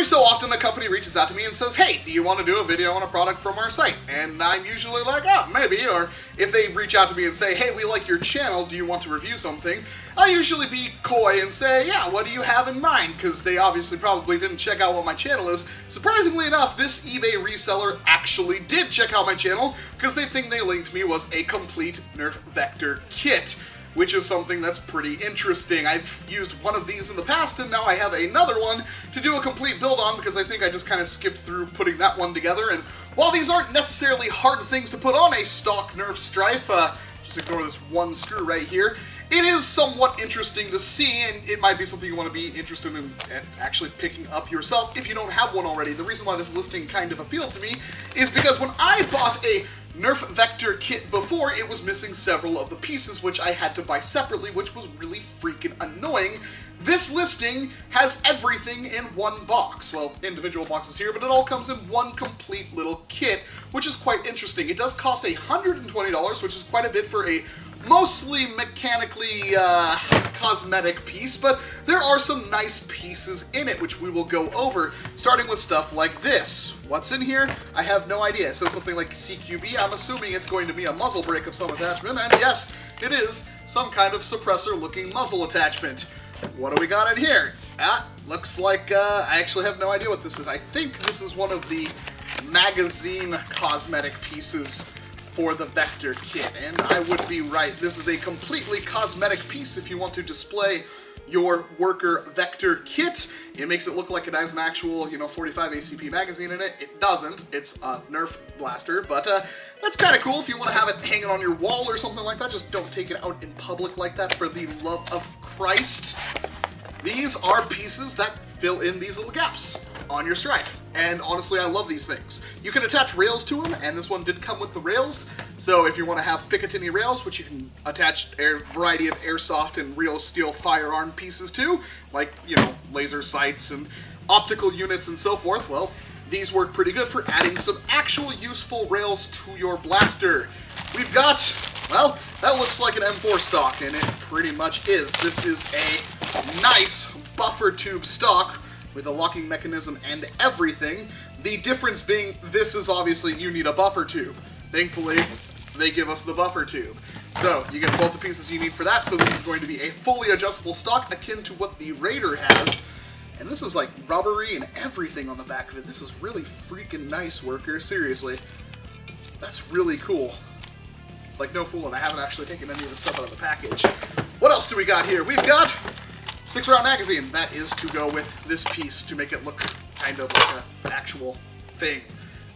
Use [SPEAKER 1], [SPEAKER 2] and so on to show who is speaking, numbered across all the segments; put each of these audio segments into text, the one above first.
[SPEAKER 1] so often a company reaches out to me and says, hey, do you want to do a video on a product from our site? And I'm usually like, oh, maybe. Or if they reach out to me and say, hey, we like your channel, do you want to review something? I usually be coy and say, yeah, what do you have in mind? Because they obviously probably didn't check out what my channel is. Surprisingly enough, this eBay reseller actually did check out my channel because they think they linked me was a complete NERF Vector kit, which is something that's pretty interesting. I've used one of these in the past, and now I have another one to do a complete build on because I think I just kind of skipped through putting that one together. And while these aren't necessarily hard things to put on a stock NERF Stryfe, just ignore this one screw right here, it is somewhat interesting to see, and it might be something you want to be interested in actually picking up yourself if you don't have one already. The reason why this listing kind of appealed to me is because when I bought a NERF Vector kit before, it was missing several of the pieces which I had to buy separately, which was really freaking annoying. This listing has everything in one box. Well, individual boxes here, but it all comes in one complete little kit, which is quite interesting. It does cost $120, which is quite a bit for a mostly mechanically cosmetic piece, but there are some nice pieces in it, which we will go over, starting with stuff like this. What's in here? I have no idea. It says something like CQB. I'm assuming it's going to be a muzzle brake of some attachment, and yes, it is some kind of suppressor-looking muzzle attachment. What do we got in here? Looks like, I actually have no idea what this is. I think this is one of the magazine cosmetic pieces for the Vector kit, and I would be right. This is a completely cosmetic piece if you want to display your worker Vector kit. It makes it look like it has an actual, 45 ACP magazine in it. It doesn't. It's a Nerf blaster, but that's kind of cool if you want to have it hanging on your wall or something like that. Just don't take it out in public like that, for the love of Christ. These are pieces that fill in these little gaps on your Stryfe. And honestly, I love these things. You can attach rails to them, and this one did come with the rails. So if you want to have Picatinny rails, which you can attach a variety of airsoft and real steel firearm pieces to, like, laser sights and optical units and so forth, well, these work pretty good for adding some actual useful rails to your blaster. We've got, well, that looks like an M4 stock, and it pretty much is. This is a nice buffer tube stock with a locking mechanism and everything. The difference being, this is obviously, you need a buffer tube. Thankfully, they give us the buffer tube. So, you get both the pieces you need for that, so this is going to be a fully adjustable stock akin to what the Raider has. And this is like rubbery and everything on the back of it. This is really freaking nice, worker, seriously. That's really cool. Like, no fooling, I haven't actually taken any of the stuff out of the package. What else do we got here? We've got 6-round magazine. That is to go with this piece to make it look kind of like an actual thing.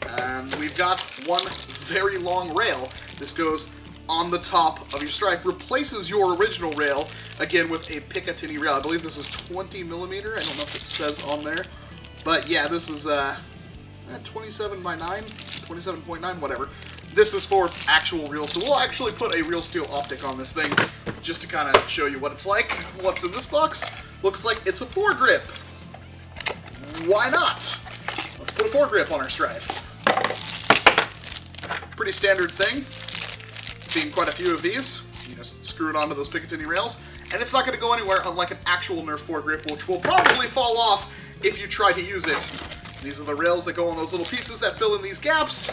[SPEAKER 1] And we've got one very long rail. This goes on the top of your Stryfe, replaces your original rail, again with a Picatinny rail. I believe this is 20 millimeter. I don't know if it says on there. But yeah, this is 27 by 9, 27.9, whatever. This is for actual real, so we'll actually put a real steel optic on this thing just to kind of show you what it's like. What's in this box? Looks like it's a foregrip. Why not? Let's put a foregrip on our Stryfe. Pretty standard thing. Seen quite a few of these. You just screw it onto those Picatinny rails, and it's not going to go anywhere unlike an actual NERF foregrip, which will probably fall off if you try to use it. These are the rails that go on those little pieces that fill in these gaps.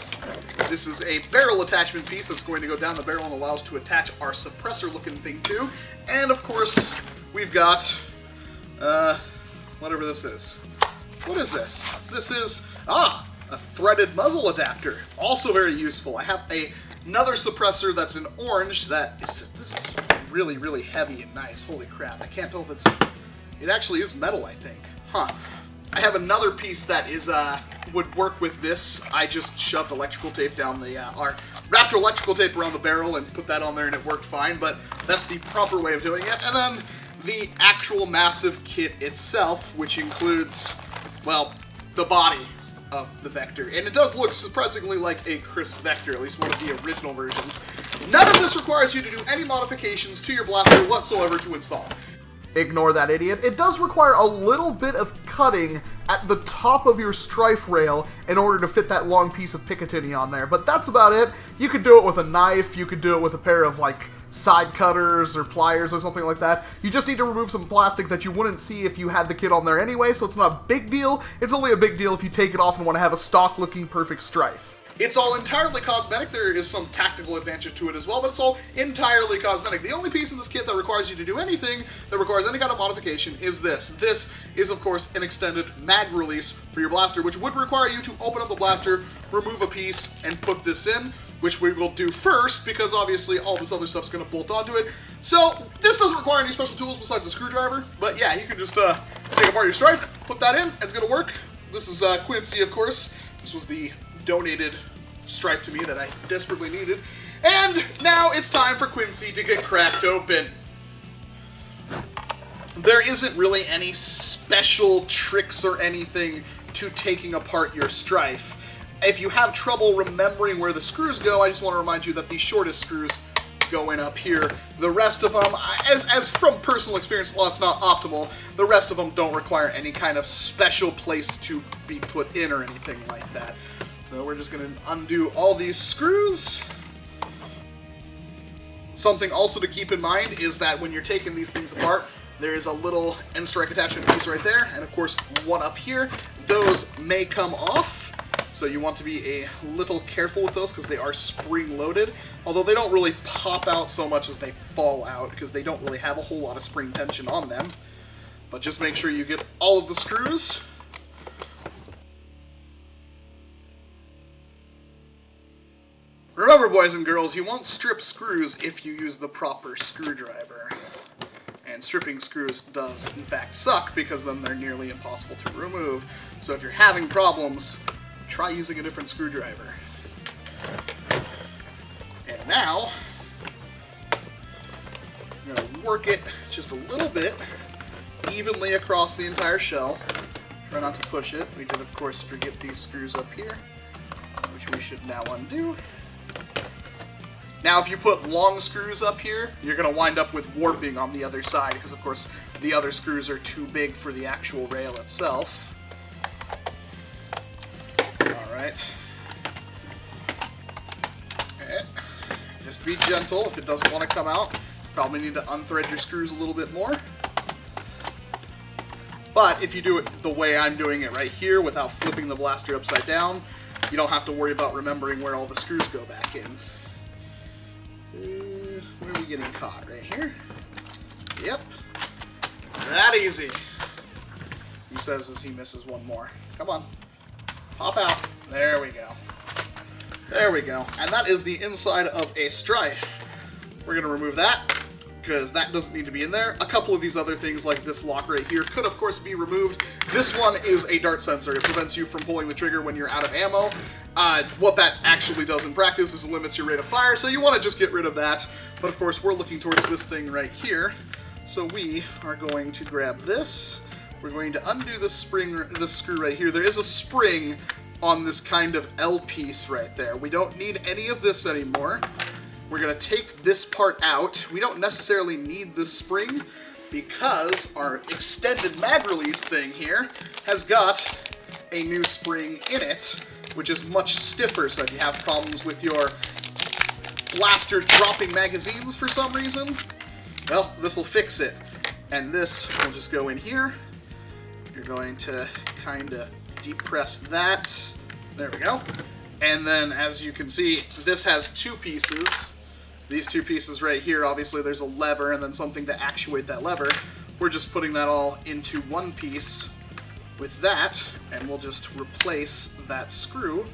[SPEAKER 1] This is a barrel attachment piece that's going to go down the barrel and allow us to attach our suppressor-looking thing to. And, of course, we've got, whatever this is. What is this? This is, a threaded muzzle adapter. Also very useful. I have another suppressor that's in orange that is, this is really, really heavy and nice. Holy crap. I can't tell if it actually is metal, I think. Huh. I have another piece that is, would work with this. I just shoved electrical tape down the, or wrapped electrical tape around the barrel and put that on there and it worked fine, but that's the proper way of doing it. And then the actual massive kit itself, which includes, well, the body of the Vector. And it does look surprisingly like a Kriss Vector, at least one of the original versions. None of this requires you to do any modifications to your blaster whatsoever to install. Ignore that idiot. It does require a little bit of cutting at the top of your Stryfe rail in order to fit that long piece of Picatinny on there. But that's about it. You could do it with a knife, you could do it with a pair of, like, side cutters or pliers or something like that. You just need to remove some plastic that you wouldn't see if you had the kit on there anyway, so it's not a big deal. It's only a big deal if you take it off and want to have a stock-looking perfect Stryfe. It's all entirely cosmetic. There is some tactical advantage to it as well, but it's all entirely cosmetic. The only piece in this kit that requires you to do anything, that requires any kind of modification, is this. This is, of course, an extended mag release for your blaster, which would require you to open up the blaster, remove a piece, and put this in, which we will do first, because obviously all this other stuff's going to bolt onto it. So, this doesn't require any special tools besides a screwdriver, but yeah, you can just take apart your Stryfe, put that in, it's going to work. This is Quincy, of course. This was the donated Stryfe to me that I desperately needed. And now it's time for Quincy to get cracked open. There isn't really any special tricks or anything to taking apart your Stryfe. If you have trouble remembering where the screws go, I just want to remind you that the shortest screws go in up here. The rest of them, as from personal experience, while it's not optimal, the rest of them don't require any kind of special place to be put in or anything like that. So we're just going to undo all these screws. Something also to keep in mind is that when you're taking these things apart, there is a little end strike attachment piece right there, and of course one up here. Those may come off, so you want to be a little careful with those because they are spring-loaded, although they don't really pop out so much as they fall out because they don't really have a whole lot of spring tension on them. But just make sure you get all of the screws. Remember, boys and girls, you won't strip screws if you use the proper screwdriver. And stripping screws does, in fact, suck, because then they're nearly impossible to remove. So if you're having problems, try using a different screwdriver. And now, I'm going to work it just a little bit, evenly across the entire shell. Try not to push it. We did, of course, forget these screws up here, which we should now undo. Now, if you put long screws up here, you're going to wind up with warping on the other side, because, of course, the other screws are too big for the actual rail itself. Alright. Just be gentle. If it doesn't want to come out, probably need to unthread your screws a little bit more. But if you do it the way I'm doing it right here, without flipping the blaster upside down, you don't have to worry about remembering where all the screws go back in. Where are we getting caught? Right here? Yep. That easy. He says as he misses one more. Come on. Pop out. There we go. There we go. And that is the inside of a Stryfe. We're going to remove that, because that doesn't need to be in there. A couple of these other things, like this lock right here, could of course be removed. This one is a dart sensor. It prevents you from pulling the trigger when you're out of ammo. What that actually does in practice is it limits your rate of fire, so you want to just get rid of that. But of course, we're looking towards this thing right here. So we are going to grab this. We're going to undo the spring, this screw right here. There is a spring on this kind of L piece right there. We don't need any of this anymore. We're going to take this part out. We don't necessarily need this spring because our extended mag release thing here has got a new spring in it, which is much stiffer, so if you have problems with your blaster dropping magazines for some reason, well, this will fix it. And this will just go in here. You're going to kind of depress that. There we go. And then, as you can see, this has two pieces. These two pieces right here, obviously there's a lever and then something to actuate that lever. We're just putting that all into one piece with that, and we'll just replace that screw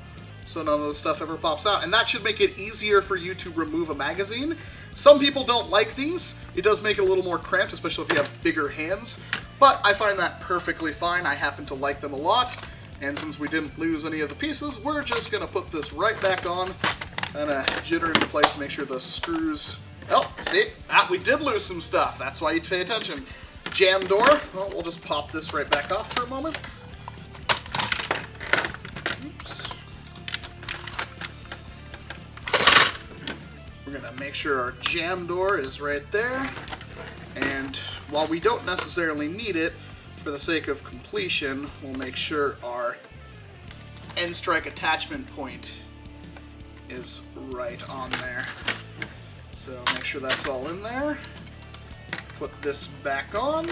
[SPEAKER 1] so none of the stuff ever pops out. And that should make it easier for you to remove a magazine. Some people don't like these. It does make it a little more cramped, especially if you have bigger hands, but I find that perfectly fine. I happen to like them a lot, and since we didn't lose any of the pieces, we're just going to put this right back on and jitter into place to make sure the screws... Oh, see? We did lose some stuff. That's why you pay attention. Jam door. Well, we'll just pop this right back off for a moment. Oops. We're going to make sure our jam door is right there. And while we don't necessarily need it for the sake of completion, we'll make sure our end strike attachment point is right on there. So make sure that's all in there. Put this back on.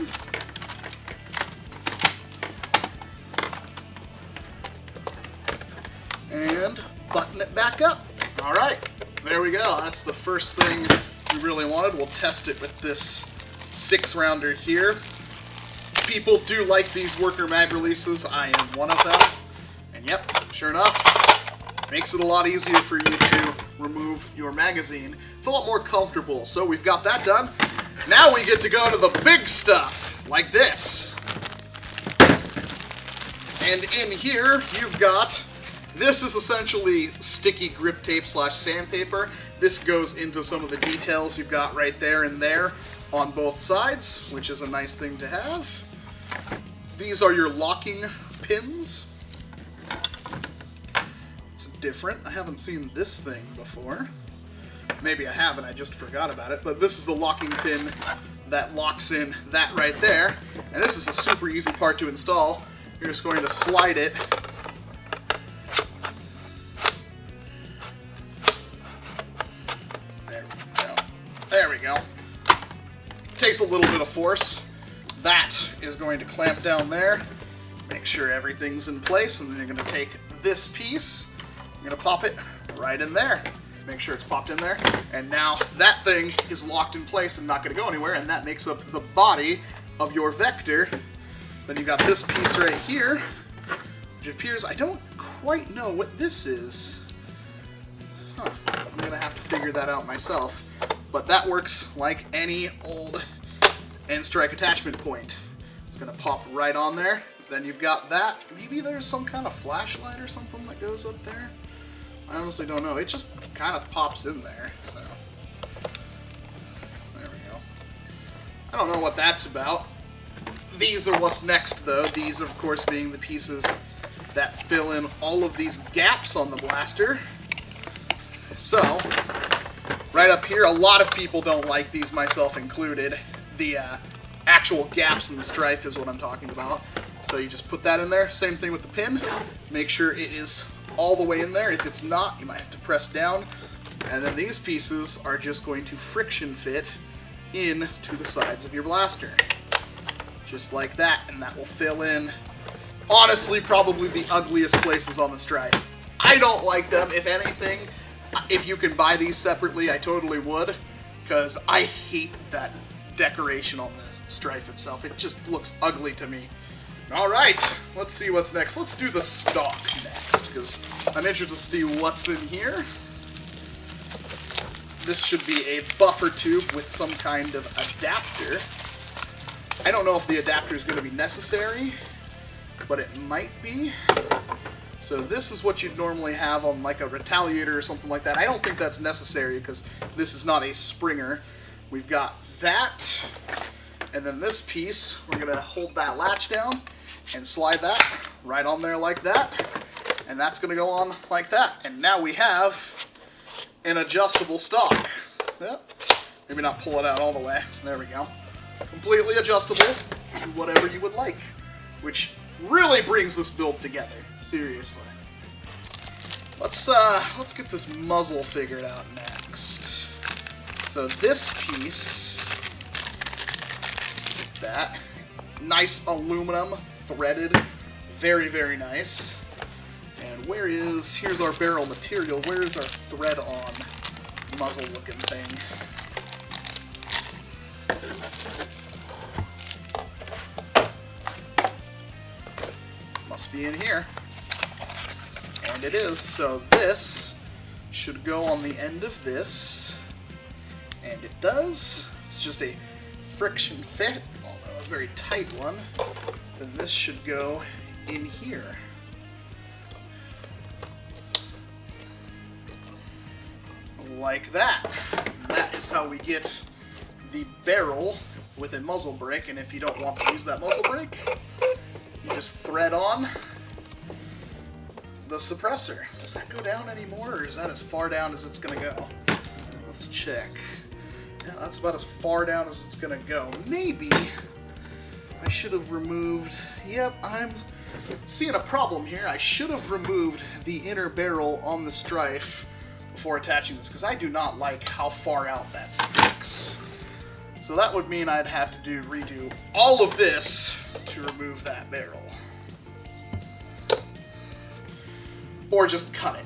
[SPEAKER 1] And button it back up. All right, there we go. That's the first thing we really wanted. We'll test it with this 6-rounder here. People do like these worker mag releases. I am one of them. And yep, sure enough, makes it a lot easier for you to remove your magazine. It's a lot more comfortable. So we've got that done. Now we get to go to the big stuff, like this. And in here, you've got, this is essentially sticky grip tape / sandpaper. This goes into some of the details you've got right there and there on both sides, which is a nice thing to have. These are your locking pins. It's different. I haven't seen this thing before. Maybe I haven't, I just forgot about it. But this is the locking pin that locks in that right there. And this is a super easy part to install. You're just going to slide it There we go. Takes a little bit of force. That is going to clamp down there. Make sure everything's in place, and then you're going to take this piece, you're going to pop it right in there. Make sure it's popped in there. And now that thing is locked in place and not going to go anywhere, and that makes up the body of your vector. Then you've got this piece right here, which appears, I don't quite know what this is. Huh. I'm going to have to figure that out myself. But that works like any old end strike attachment point. It's going to pop right on there. Then you've got that. Maybe there's some kind of flashlight or something that goes up there. I honestly don't know. It just kind of pops in there. So there we go. I don't know what that's about. These are what's next, though. These, of course, being the pieces that fill in all of these gaps on the blaster. So right up here, a lot of people don't like these, myself included. The actual gaps in the Stryfe is what I'm talking about. So you just put that in there. Same thing with the pin. Make sure it is all the way in there. If it's not, you might have to press down. And then these pieces are just going to friction fit into the sides of your blaster. Just like that. And that will fill in, honestly, probably the ugliest places on the Stryfe. I don't like them. If anything, if you can buy these separately, I totally would, because I hate that decoration on the Stryfe itself. It just looks ugly to me. Alright, let's see what's next. Let's do the stock next, because I'm interested to see what's in here. This should be a buffer tube with some kind of adapter. I don't know if the adapter is going to be necessary, but it might be. So this is what you'd normally have on like a Retaliator or something like that. I don't think that's necessary because this is not a Springer. We've got that, and then this piece, we're going to hold that latch down and slide that right on there like that, and that's going to go on like that. And now we have an adjustable stock. Yep. Maybe not pull it out all the way. There we go. Completely adjustable to whatever you would like, which really brings this build together. Seriously. Let's get this muzzle figured out next. So this piece, that nice aluminum threaded, very, very nice. And here's our barrel material. Where is our thread on muzzle looking thing? Must be in here. And it is. So this should go on the end of this. And it does. It's just a friction fit, although a very tight one. Then this should go in here. Like that. And that is how we get the barrel with a muzzle brake. And if you don't want to use that muzzle brake, you just thread on the suppressor. Does that go down anymore, or is that as far down as it's going to go? Let's check. Yeah, that's about as far down as it's going to go. Maybe I should have removed... Yep, I'm seeing a problem here. I should have removed the inner barrel on the Stryfe before attaching this, because I do not like how far out that sticks. So that would mean I'd have to redo all of this to remove that barrel. Or just cut it.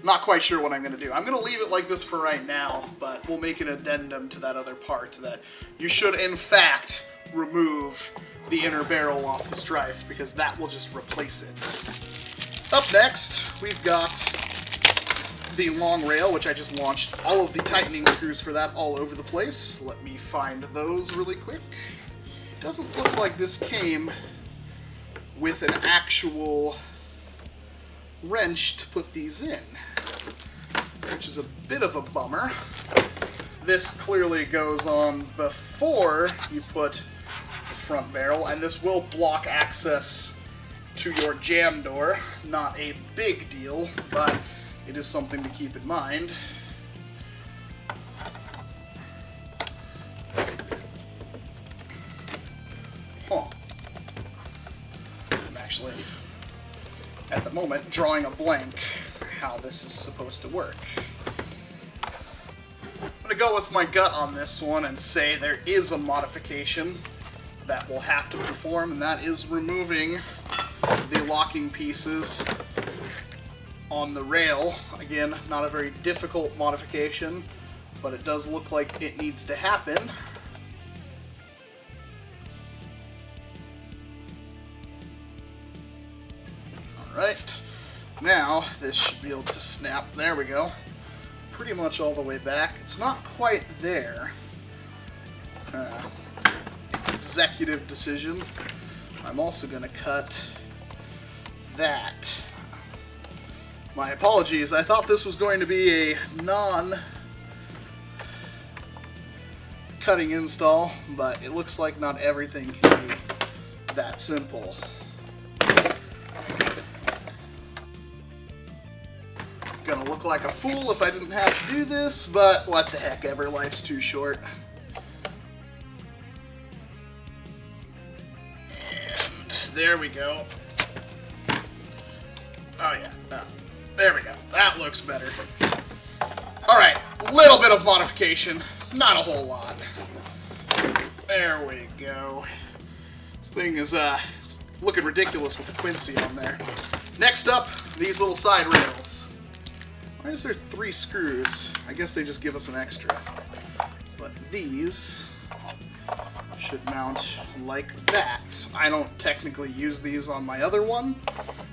[SPEAKER 1] Not quite sure what I'm going to do. I'm going to leave it like this for right now, but we'll make an addendum to that other part that you should, in fact, remove the inner barrel off the Stryfe, because that will just replace it. Up next, we've got the long rail, which I just launched all of the tightening screws for that all over the place. Let me find those really quick. It doesn't look like this came with an actual wrench to put these in, which is a bit of a bummer. This clearly goes on before you put the front barrel, and this will block access to your jam door. Not a big deal, but it is something to keep in mind. Huh. I'm actually, at the moment, drawing a blank how this is supposed to work. I'm going to go with my gut on this one and say there is a modification that we'll have to perform, and that is removing the locking pieces on the rail. Again, not a very difficult modification, but it does look like it needs to happen. Alright, now this should be able to snap. There we go. Pretty much all the way back. It's not quite there. Executive decision. I'm also going to cut that. My apologies, I thought this was going to be a non-cutting install, but it looks like not everything can be that simple. Gonna look like a fool if I didn't have to do this, but what the heck ever, life's too short. And there we go. Oh yeah, no. There we go. That looks better. Alright, little bit of modification. Not a whole lot. There we go. This thing is looking ridiculous with the Quincy on there. Next up, these little side rails. Why is there 3 screws? I guess they just give us an extra. But these should mount like that. I don't technically use these on my other one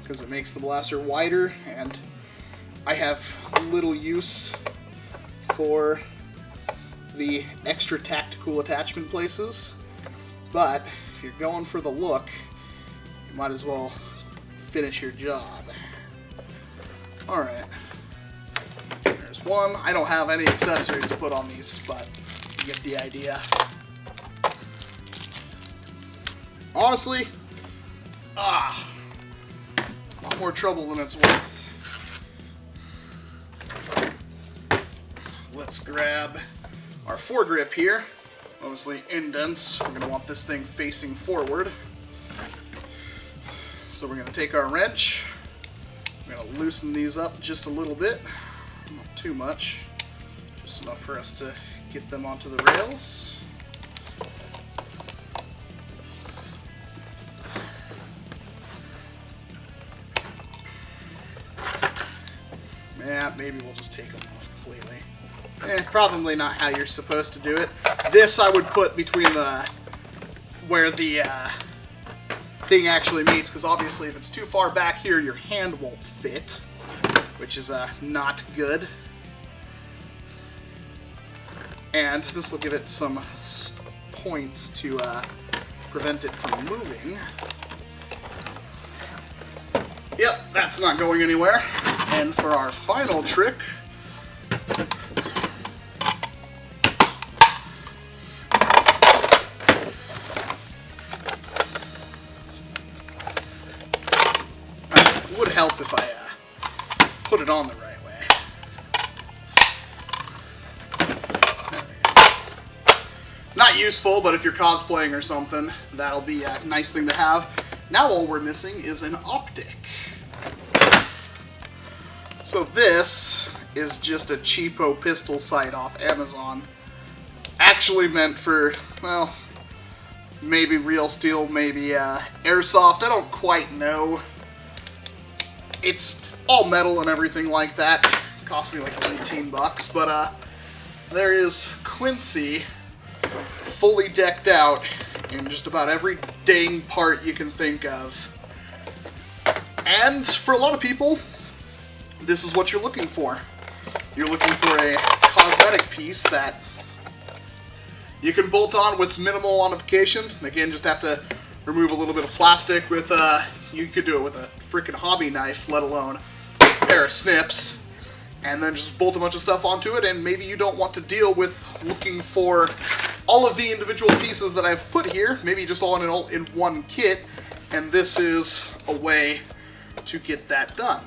[SPEAKER 1] because it makes the blaster wider, and I have little use for the extra tactical attachment places. But if you're going for the look, you might as well finish your job. Alright. There's one. I don't have any accessories to put on these, but you get the idea. Honestly, a lot more trouble than it's worth. Let's grab our foregrip here. Obviously indents. We're going to want this thing facing forward. So we're going to take our wrench. We're going to loosen these up just a little bit. Not too much. Just enough for us to get them onto the rails. Yeah, maybe we'll just take them off completely. Probably not how you're supposed to do it. This I would put between the where the thing actually meets, because obviously if it's too far back here, your hand won't fit, which is not good. And this will give it some points to prevent it from moving. Yep, that's not going anywhere. And for our final trick, it would help if I put it on the right way. There we go. Not useful, but if you're cosplaying or something, that'll be a nice thing to have. Now all we're missing is an optic. So this is just a cheapo pistol sight off Amazon. Actually meant for, well, maybe real steel, maybe airsoft, I don't quite know. It's all metal and everything like that. It cost me like 18 bucks, but there is Quincy fully decked out in just about every dang part you can think of. And for a lot of people, this is what you're looking for. You're looking for a cosmetic piece that you can bolt on with minimal modification. Again, just have to remove a little bit of plastic with, you could do it with a freaking hobby knife, let alone a pair of snips, and then just bolt a bunch of stuff onto it, and maybe you don't want to deal with looking for all of the individual pieces that I've put here, maybe just all in one kit, and this is a way to get that done.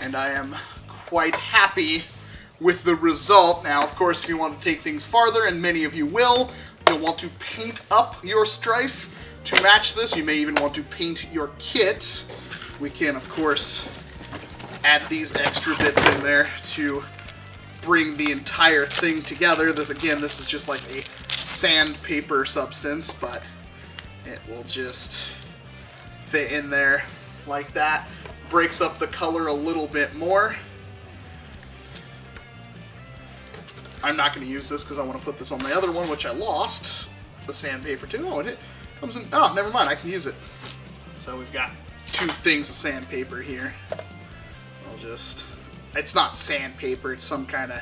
[SPEAKER 1] And I am quite happy with the result. Now, of course, if you want to take things farther, and many of you will, you'll want to paint up your Stryfe to match this. You may even want to paint your kit. We can, of course, add these extra bits in there to bring the entire thing together. This, again, this is just like a sandpaper substance, but it will just fit in there like that. Breaks up the color a little bit more. I'm not going to use this because I want to put this on my other one, which I lost the sandpaper to. Oh, it comes in. Oh, never mind. I can use it. So we've got two things of sandpaper here. I'll just... It's not sandpaper. It's some kind of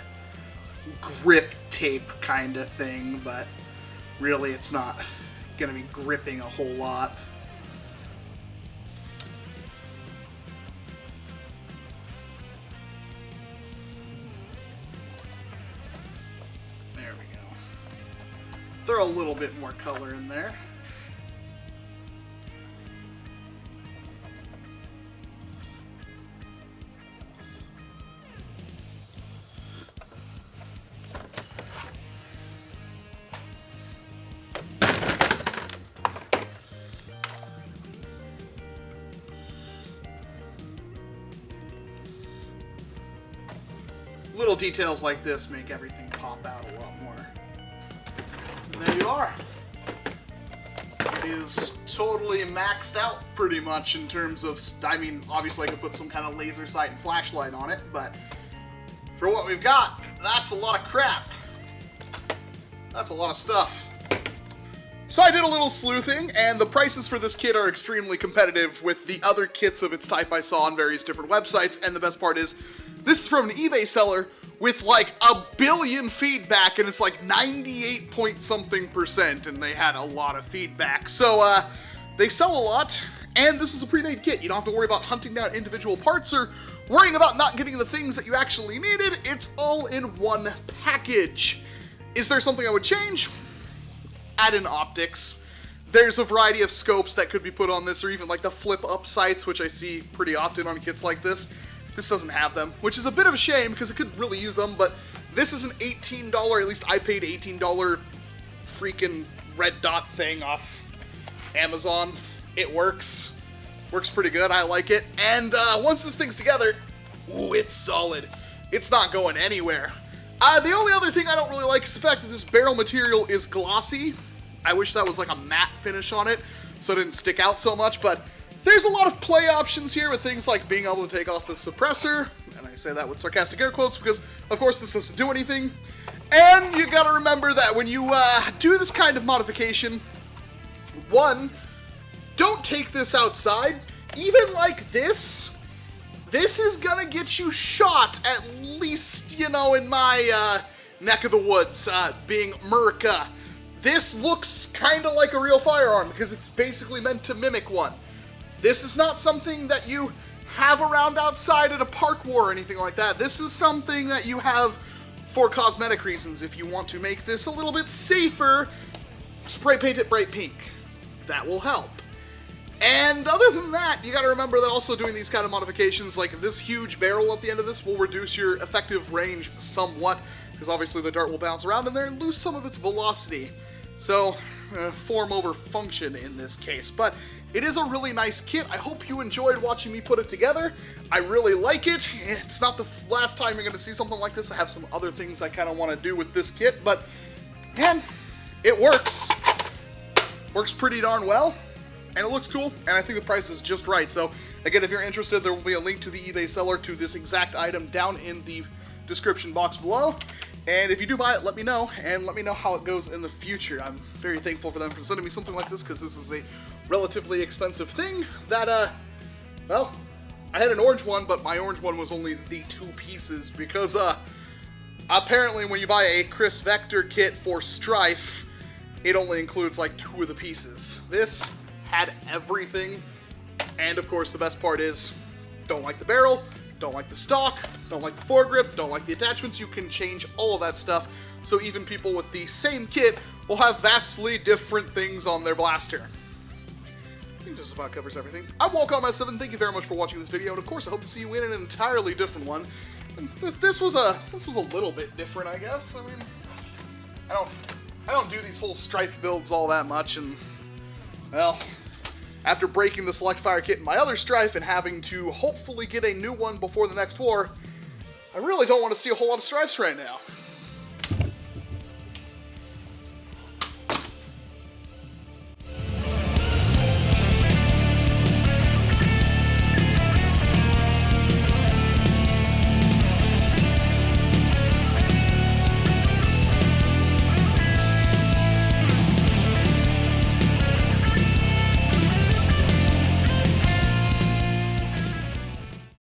[SPEAKER 1] grip tape kind of thing, but really it's not going to be gripping a whole lot. Throw a little bit more color in there. Little details like this make everything pop out a lot more. And there you are. It is totally maxed out pretty much in terms of, I mean, obviously I could put some kind of laser sight and flashlight on it, but for what we've got, that's a lot of crap. That's a lot of stuff. So I did a little sleuthing, and the prices for this kit are extremely competitive with the other kits of its type I saw on various different websites, and the best part is, this is from an eBay seller with like 1 billion feedback, and it's like 98 point something%, and they had a lot of feedback. So they sell a lot, and this is a pre-made kit. You don't have to worry about hunting down individual parts or worrying about not getting the things that you actually needed. It's all in one package. Is there something I would change? Add in optics. There's a variety of scopes that could be put on this, or even like the flip-up sights, which I see pretty often on kits like this. This doesn't have them, which is a bit of a shame because it could really use them, but this is an $18, at least I paid $18 freaking red dot thing off Amazon. It works. Works pretty good. I like it. And once this thing's together, ooh, it's solid. It's not going anywhere. The only other thing I don't really like is the fact that this barrel material is glossy. I wish that was like a matte finish on it so it didn't stick out so much, but there's a lot of play options here with things like being able to take off the suppressor, and I say that with sarcastic air quotes because, of course, this doesn't do anything. And you gotta remember that when you do this kind of modification, one, don't take this outside. Even like this is gonna get you shot, at least, you know, in my neck of the woods, being America. This looks kind of like a real firearm because it's basically meant to mimic one. This is not something that you have around outside at a park war or anything like that. This is something that you have for cosmetic reasons. If you want to make this a little bit safer, spray paint it bright pink. That will help. And other than that, you gotta remember that also doing these kind of modifications, like this huge barrel at the end of this, will reduce your effective range somewhat. because obviously the dart will bounce around in there and lose some of its velocity. So, form over function in this case. But it is a really nice kit. I hope you enjoyed watching me put it together. I really like it. It's not the last time you're going to see something like this. I have some other things I kind of want to do with this kit, but man, it works. Works pretty darn well, and it looks cool, and I think the price is just right. So again, if you're interested, there will be a link to the eBay seller to this exact item down in the description box below. And if you do buy it, let me know, and let me know how it goes in the future. I'm very thankful for them for sending me something like this, because this is a relatively expensive thing that, well, I had an orange one, but my orange one was only the 2 pieces, because, apparently when you buy a Kriss Vector kit for Stryfe, it only includes like 2 of the pieces. This had everything, and of course the best part is, don't like the barrel, don't like the stock, don't like the foregrip, don't like the attachments. You can change all of that stuff, so even people with the same kit will have vastly different things on their blaster. I think this about covers everything. I'm Walcom S7, thank you very much for watching this video, and of course I hope to see you in an entirely different one. And this was a little bit different, I guess. I mean, I don't do these whole Stryfe builds all that much, and well, after breaking the select fire kit in my other Stryfe and having to hopefully get a new one before the next war, I really don't want to see a whole lot of Stryfes right now.